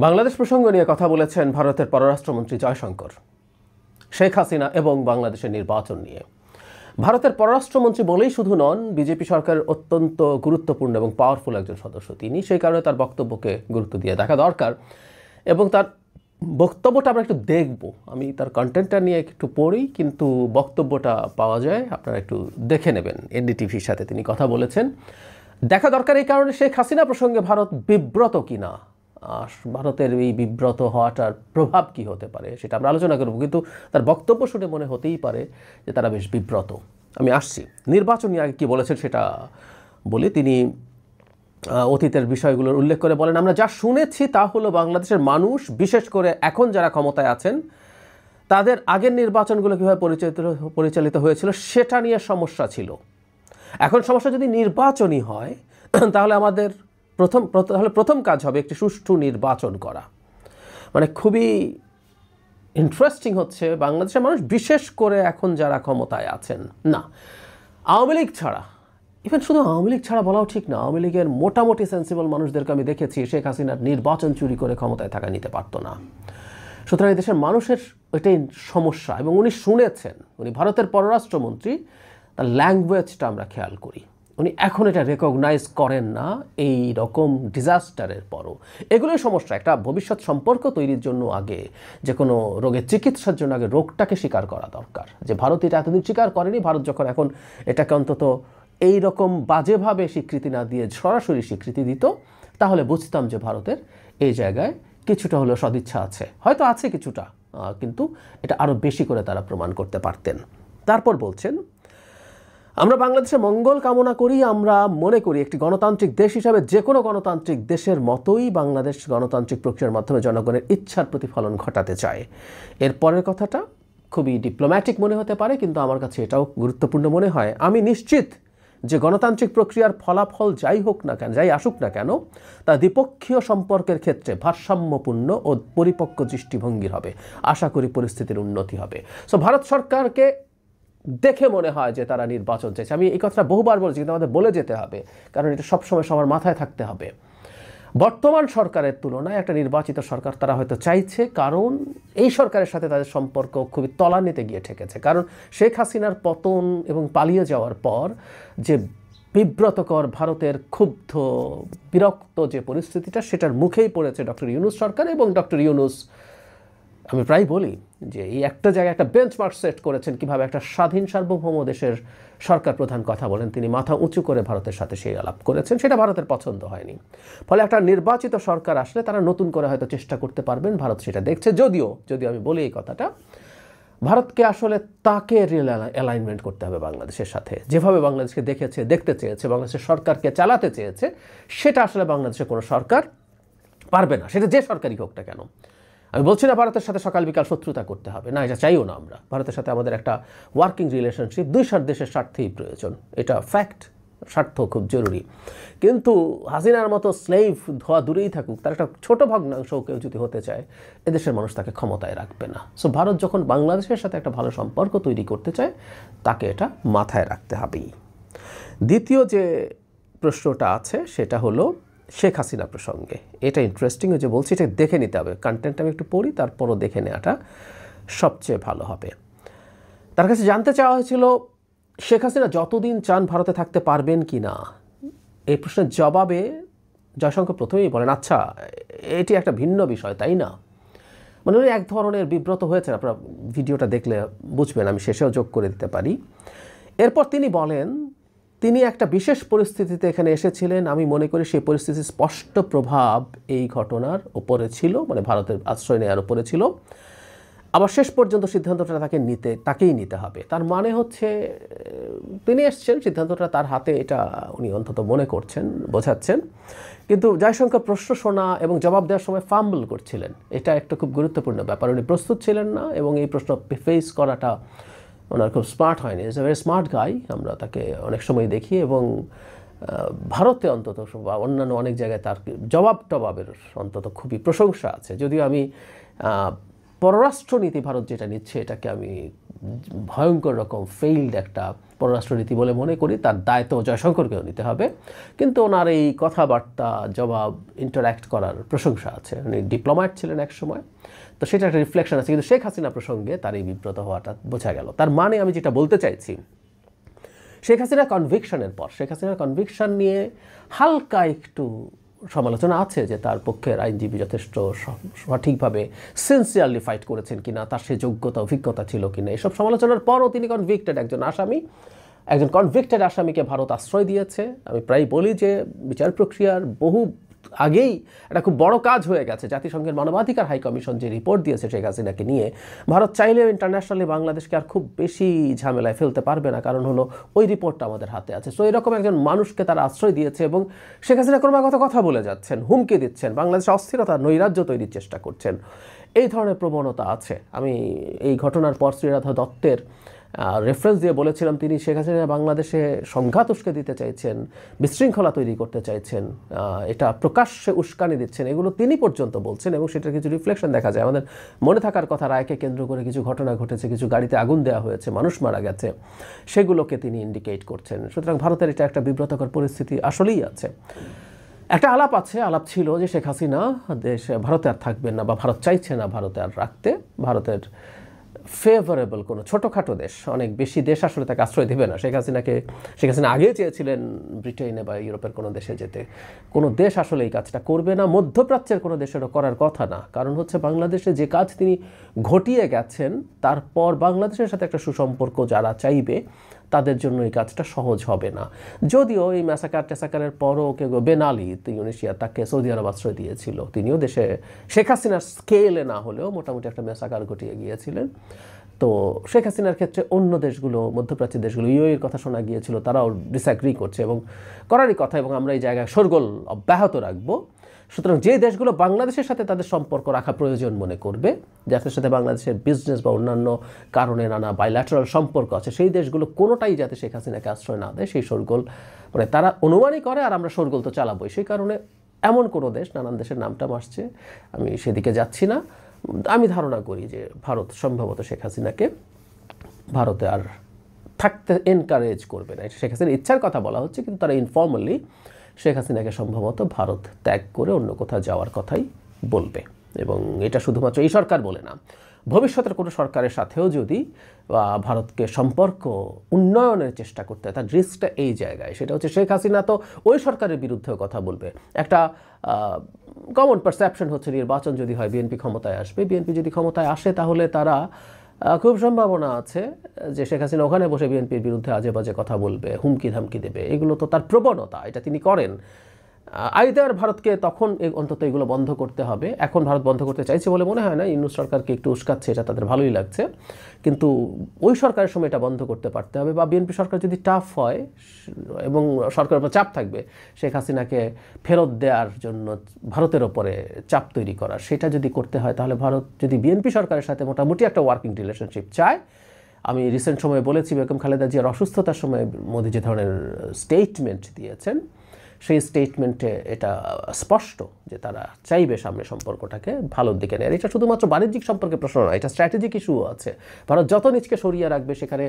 বাংলাদেশ প্রসঙ্গ নিয়ে কথা বলেছেন ভারতের পররাষ্ট্রমন্ত্রী জয়শঙ্কর। শেখ হাসিনা এবং বাংলাদেশের নির্বাচন নিয়ে ভারতের পররাষ্ট্রমন্ত্রী বলেই শুধু নন, বিজেপি সরকারের অত্যন্ত গুরুত্বপূর্ণ এবং পাওয়ারফুল একজন সদস্য তিনি। সেই কারণে তার বক্তব্যকে গুরুত্ব দিয়ে দেখা দরকার এবং তার বক্তব্যটা আমরা একটু দেখব। আমি তার কন্টেন্টটা নিয়ে একটু পড়ি, কিন্তু বক্তব্যটা পাওয়া যায়, আপনারা একটু দেখে নেবেন। এনডিটিভির সাথে তিনি কথা বলেছেন, দেখা দরকার এই কারণে শেখ হাসিনা প্রসঙ্গে ভারত বিব্রত কিনা, ভারতের এই বিব্রত হওয়াটার প্রভাব কি হতে পারে সেটা আমরা আলোচনা করব। কিন্তু তার বক্তব্য শুনে মনে হতেই পারে যে তারা বেশ বিব্রত। আমি আসছি, নির্বাচন নিয়ে আগে কী বলেছেন সেটা বলি। তিনি অতীতের বিষয়গুলোর উল্লেখ করে বলেন, আমরা যা শুনেছি তা হলো বাংলাদেশের মানুষ, বিশেষ করে এখন যারা ক্ষমতায় আছেন, তাদের আগের নির্বাচনগুলো কীভাবে পরিচালিত হয়েছিল সেটা নিয়ে সমস্যা ছিল। এখন সমস্যা যদি নির্বাচনই হয় তাহলে আমাদের প্রথম কাজ হবে একটি সুষ্ঠু নির্বাচন করা। মানে খুবই ইন্টারেস্টিং হচ্ছে, বাংলাদেশের মানুষ বিশেষ করে এখন যারা ক্ষমতায় আছেন, না আওয়ামী লীগ ছাড়া, ইভেন শুধু আওয়ামী লীগ ছাড়া বলাও ঠিক না, আওয়ামী লীগের মোটামুটি সেন্সিবল মানুষদেরকে আমি দেখেছি শেখ হাসিনার নির্বাচন চুরি করে ক্ষমতায় থাকা নিতে পারতো না। সুতরাং এই দেশের মানুষের ওইটাই সমস্যা। এবং উনি শুনেছেন, উনি ভারতের পররাষ্ট্রমন্ত্রী, তার ল্যাঙ্গুয়েজটা আমরা খেয়াল করি, উনি এখন এটা রেকগনাইজ করেন না এই রকম ডিজাস্টারের পরও। এগুলোই সমস্যা। একটা ভবিষ্যৎ সম্পর্ক তৈরির জন্য আগে, যে কোনো রোগের চিকিৎসার জন্য আগে রোগটাকে স্বীকার করা দরকার। যে ভারত এটা এতদিন স্বীকার করেনি, ভারত যখন এখন এটাকে অন্তত এই রকম বাজেভাবে স্বীকৃতি না দিয়ে সরাসরি স্বীকৃতি দিত, তাহলে বুঝতাম যে ভারতের এই জায়গায় কিছুটা হলেও সদিচ্ছা আছে, হয়তো আছে কিছুটা, কিন্তু এটা আরও বেশি করে তারা প্রমাণ করতে পারতেন। তারপর বলছেন, আমরা বাংলাদেশের মঙ্গল কামনা করি, আমরা মনে করি একটি গণতান্ত্রিক দেশ হিসাবে যে কোনো গণতান্ত্রিক দেশের মতোই বাংলাদেশ গণতান্ত্রিক প্রক্রিয়ার মাধ্যমে জনগণের ইচ্ছার প্রতিফলন ঘটাতে চায়। এর পরের কথাটা খুবই ডিপ্লোম্যাটিক মনে হতে পারে, কিন্তু আমার কাছে এটাও গুরুত্বপূর্ণ মনে হয়। আমি নিশ্চিত যে গণতান্ত্রিক প্রক্রিয়ার ফলাফল যাই হোক না কেন, যাই আসুক না কেন, তা দ্বিপক্ষীয় সম্পর্কের ক্ষেত্রে ভারসাম্যপূর্ণ ও পরিপক্ক দৃষ্টিভঙ্গির হবে। আশা করি পরিস্থিতির উন্নতি হবে। সো ভারত সরকারকে দেখে মনে হয় যে তারা নির্বাচন চাইছে। আমি এই কথাটা বহুবার বলছি, কিন্তু আমাদের বলে যেতে হবে, কারণ এটা সবসময় সবার মাথায় থাকতে হবে। বর্তমান সরকারের তুলনায় একটা নির্বাচিত সরকার তারা হয়তো চাইছে, কারণ এই সরকারের সাথে তাদের সম্পর্ক খুবই তলানিতে গিয়ে ঠেকেছে। কারণ শেখ হাসিনার পতন এবং পালিয়ে যাওয়ার পর যে বিব্রতকর, ভারতের ক্ষুব্ধ, বিরক্ত যে পরিস্থিতিটা, সেটার মুখেই পড়েছে ডক্টর ইউনূস সরকার। এবং ডক্টর ইউনূস, আমি প্রায় বলি যে এই একটা জায়গায় একটা বেঞ্চমার্ক সেট করেছেন, কিভাবে একটা স্বাধীন সার্বভৌম দেশের সরকার প্রধান কথা বলেন। তিনি মাথা উঁচু করে ভারতের সাথে সেই আলাপ করেছেন, সেটা ভারতের পছন্দ হয়নি। ফলে একটা নির্বাচিত সরকার আসলে তারা নতুন করে হয়তো চেষ্টা করতে পারবেন, ভারত সেটা দেখছে। যদিও আমি বলি এই কথাটা, ভারতকে আসলে তাকে অ্যালাইনমেন্ট করতে হবে বাংলাদেশের সাথে। যেভাবে বাংলাদেশকে দেখতে চেয়েছে, বাংলাদেশের সরকারকে চালাতে চেয়েছে, সেটা আসলে বাংলাদেশের কোনো সরকার পারবে না, সেটা যে সরকারই হোক না কেন। আমি বলছি না ভারতের সাথে সকাল বিকাল শত্রুতা করতে হবে, না, এটা চাইও না আমরা। ভারতের সাথে আমাদের একটা ওয়ার্কিং রিলেশনশিপ, দুই দেশের স্বার্থেই প্রয়োজন, এটা ফ্যাক্ট, স্বার্থ খুব জরুরি। কিন্তু হাসিনার মতো স্লেভ ধোয়া দূরেই থাকুক, তার একটা ছোটো ভগ্নাংশ কেউ যদি হতে চায়, এদেশের মানুষ তাকে ক্ষমতায় রাখবে না। সো ভারত যখন বাংলাদেশের সাথে একটা ভালো সম্পর্ক তৈরি করতে চায়, তাকে এটা মাথায় রাখতে হবেই। দ্বিতীয় যে প্রশ্নটা আছে সেটা হলো শেখ হাসিনা প্রসঙ্গে। এটা ইন্টারেস্টিং যে বলছি, এটা দেখে নিতে হবে। কন্টেন্ট আমি একটু পড়ি, তারপরও দেখে নেওয়াটা সবচেয়ে ভালো হবে। তার কাছে জানতে চাওয়া হয়েছিল, শেখ হাসিনা যতদিন চান ভারতে থাকতে পারবেন কি না। এই প্রশ্নের জবাবে জয়শঙ্কর প্রথমেই বলেন, আচ্ছা এটি একটা ভিন্ন বিষয়, তাই না? মানে উনি এক ধরনের বিব্রত হয়েছেন, আপনারা ভিডিওটা দেখলে বুঝবেন, আমি শেষেও যোগ করে দিতে পারি। এরপর তিনি বলেন, তিনি একটা বিশেষ পরিস্থিতিতে এখানে এসেছিলেন। আমি মনে করি সেই পরিস্থিতির স্পষ্ট প্রভাব এই ঘটনার ওপরে ছিল, মানে ভারতের আশ্রয় নেওয়ার ওপরে ছিল। আবার শেষ পর্যন্ত সিদ্ধান্তটা তাকেই নিতে হবে। তার মানে হচ্ছে তিনি এসছেন, সিদ্ধান্তটা তার হাতে, এটা উনি অন্তত মনে করছেন, বোঝাচ্ছেন। কিন্তু জয়শঙ্কর প্রশ্ন শোনা এবং জবাব দেওয়ার সময় ফাম্বল করছিলেন, এটা একটা খুব গুরুত্বপূর্ণ ব্যাপার। উনি প্রস্তুত ছিলেন না এবং এই প্রশ্ন ফেস করাটা ওনার খুব স্মার্ট হয়নি। Is a very smart guy, আমরা তাকে অনেক সময় দেখি, এবং ভারতে অন্তত বা অন্যান্য অনেক জায়গায় তার জবাবের অন্তত খুবই প্রশংসা আছে। যদিও আমি পররাষ্ট্রনীতি ভারত যেটা নিচ্ছে, এটাকে আমি ভয়ঙ্কর রকম ফেইল্ড একটা পররাষ্ট্রনীতি বলে মনে করি। তার দায়িত্ব জয়শঙ্করকেও নিতে হবে, কিন্তু ওনার এই কথাবার্তা, জবাব, ইন্টারঅ্যাক্ট করার প্রশংসা আছে। উনি ডিপ্লোম্যাট ছিলেন এক সময়, তো সেটা একটা রিফ্লেকশন আছে। কিন্তু শেখ হাসিনা প্রসঙ্গে তার এই বিব্রত হওয়াটা বোঝা গেল। তার মানে আমি যেটা বলতে চাইছি, শেখ হাসিনার কনভিকশনের পর, শেখ হাসিনার কনভিকশন নিয়ে হালকা একটু সমালোচনা আছে যে তার পক্ষের আইনজীবী যথেষ্ট সঠিকভাবে সিনসিয়ারলি ফাইট করেছেন কিনা, তার সে যোগ্যতা অভিজ্ঞতা ছিল কিনা। এসব সমালোচনার পরও তিনি কনভিক্টেড একজন আসামি। একজন কনভিক্টেড আসামিকে ভারত আশ্রয় দিয়েছে। আমি প্রায় বলি যে বিচার প্রক্রিয়ার বহু আগেই এটা খুব বড় কাজ হয়ে গেছে। জাতিসংঘের মানবাধিকার হাই কমিশন যে রিপোর্ট দিয়েছে শেখ হাসিনাকে নিয়ে, ভারত চাইলেও ইন্টারন্যাশনালি বাংলাদেশকে আর খুব বেশি ঝামেলায় ফেলতে পারবে না, কারণ হলো ওই রিপোর্টটা আমাদের হাতে আছে। সো এরকম একজন মানুষকে তারা আশ্রয় দিয়েছে এবং শেখ হাসিনা ক্রমাগত কথা বলে যাচ্ছেন, হুমকি দিচ্ছেন, বাংলাদেশে অস্থিরতা, নৈরাজ্য তৈরির চেষ্টা করছেন। এই ধরনের প্রবণতা আছে। আমি এই ঘটনার পর শ্রীরাধা দত্তের রেফারেন্স দিয়ে বলেছিলাম তিনি শেখ হাসিনা বাংলাদেশে সংঘাত উস্কে দিতে চাইছেন, বিশৃঙ্খলা তৈরি করতে চাইছেন, এটা প্রকাশ্যে উস্কানি দিচ্ছেন, এগুলো তিনি পর্যন্ত বলছেন এবং সেটার কিছু রিফ্লেকশন দেখা যায়। আমাদের মনে থাকার কথা, রায়কে কেন্দ্র করে কিছু ঘটনা ঘটেছে, কিছু গাড়িতে আগুন দেওয়া হয়েছে, মানুষ মারা গেছে, সেগুলোকে তিনি ইন্ডিকেট করছেন। সুতরাং ভারতের এটা একটা বিব্রতকর পরিস্থিতি আসলেই আছে। একটা আলাপ ছিল যে শেখ হাসিনা ভারতে আর থাকবেন না, বা ভারত চাইছে না ভারতে আর রাখতে। ভারতের ফেভারেবল কোনো ছোটোখাটো দেশ, অনেক বেশি দেশ আসলে তাকে আশ্রয় দেবে না। শেখ হাসিনা আগে চেয়েছিলেন ব্রিটেনে বা ইউরোপের কোনো দেশে যেতে। কোনো দেশ আসলে এই কাজটা করবে না, মধ্যপ্রাচ্যের কোনো দেশেরও করার কথা না। কারণ হচ্ছে বাংলাদেশে যে কাজ তিনি ঘটিয়ে গেছেন, তারপর বাংলাদেশের সাথে একটা সুসম্পর্ক যারা চাইবে তাদের জন্য এই কাজটা সহজ হবে না। যদিও এই ম্যাসাকারের পরও কেউ বেন আলী তিউনিসিয়া, তাকে সৌদি আরব আশ্রয় দিয়েছিল। তিনিও দেশে শেখ হাসিনার স্কেলে না হলেও মোটামুটি একটা ম্যাসাকার ঘটিয়ে গিয়েছিলেন। তো শেখ হাসিনার ক্ষেত্রে অন্য দেশগুলো, মধ্যপ্রাচ্যের দেশগুলো, ইউএইর কথা শোনা গিয়েছিল, তারাও ডিসঅ্যাগ্রি করছে এবং করারই কথা, এবং আমরা এই জায়গায় শোরগোল অব্যাহত রাখবো। সুতরাং যে দেশগুলো বাংলাদেশের সাথে তাদের সম্পর্ক রাখা প্রয়োজন মনে করবে, যাদের সাথে বাংলাদেশের বিজনেস বা অন্যান্য কারণে নানা বাইল্যাটারাল সম্পর্ক আছে, সেই দেশগুলো কোনোটাই যাতে শেখ হাসিনাকে আশ্রয় না দেয়, সেই শোরগোল মানে তারা অনুমানই করে, আর আমরা শোরগোল তো চালাবোই। সেই কারণে এমন কোনো দেশ, নানান দেশের নামটা আসছে, আমি সেদিকে যাচ্ছি না। আমি ধারণা করি যে ভারত সম্ভবত শেখ হাসিনাকে ভারতে আর থাকতে এনকারেজ করবে না। শেখ হাসিনার ইচ্ছার কথা বলা হচ্ছে, কিন্তু তারা ইনফর্মালি শেখ হাসিনাকে সম্ভবত ভারত ত্যাগ করে অন্য কোথাও যাওয়ার কথাই বলবে। এবং এটা শুধুমাত্র এই সরকার বলে না, ভবিষ্যতের কোনো সরকারের সাথেও যদি ভারতকে সম্পর্ক উন্নয়নের চেষ্টা করতে হয়, তার রিস্কটা এই জায়গায়। সেটা হচ্ছে শেখ হাসিনা তো ওই সরকারের বিরুদ্ধেও কথা বলবে। একটা কমন পারসেপশন হচ্ছে নির্বাচন যদি হয় বিএনপি ক্ষমতায় আসবে। বিএনপি যদি ক্ষমতায় আসে তাহলে তারা খুব সম্ভাবনা আছে যে শেখ হাসিনা ওখানে বসে বিএনপির বিরুদ্ধে আজে বাজে কথা বলবে, হুমকি ধামকি দেবে। এগুলো তো তার প্রবণতা, এটা তিনি করেন। আইদার ভারতকে তখন অন্তত এগুলো বন্ধ করতে হবে। এখন ভারত বন্ধ করতে চাইছে বলে মনে হয় না, ইউনূস সরকারকে একটু উস্কাচ্ছে, এটা তাদের ভালোই লাগছে, কিন্তু ওই সরকারের সময় এটা বন্ধ করতে পারতে হবে। বা বিএনপি সরকার যদি টাফ হয় এবং সরকারের উপর চাপ থাকবে শেখ হাসিনাকে ফেরত দেওয়ার জন্য, ভারতের ওপরে চাপ তৈরি করার, সেটা যদি করতে হয়, তাহলে ভারত যদি বিএনপি সরকারের সাথে মোটামুটি একটা ওয়ার্কিং রিলেশনশিপ চায়, আমি রিসেন্ট সময়ে বলেছি বেগম খালেদা জিয়ার অসুস্থতার সময় মোদি যে ধরনের স্টেটমেন্ট দিয়েছেন, সেই স্টেটমেন্টে এটা স্পষ্ট যে তারা চাইবে সামনে সম্পর্কটাকে ভালোর দিকে নেয়। এটা শুধুমাত্র বাণিজ্যিক সম্পর্কে প্রশ্ন নয়, এটা স্ট্র্যাটেজিক ইস্যুও আছে। ভারত যত নিজকে সরিয়ে রাখবে সেখানে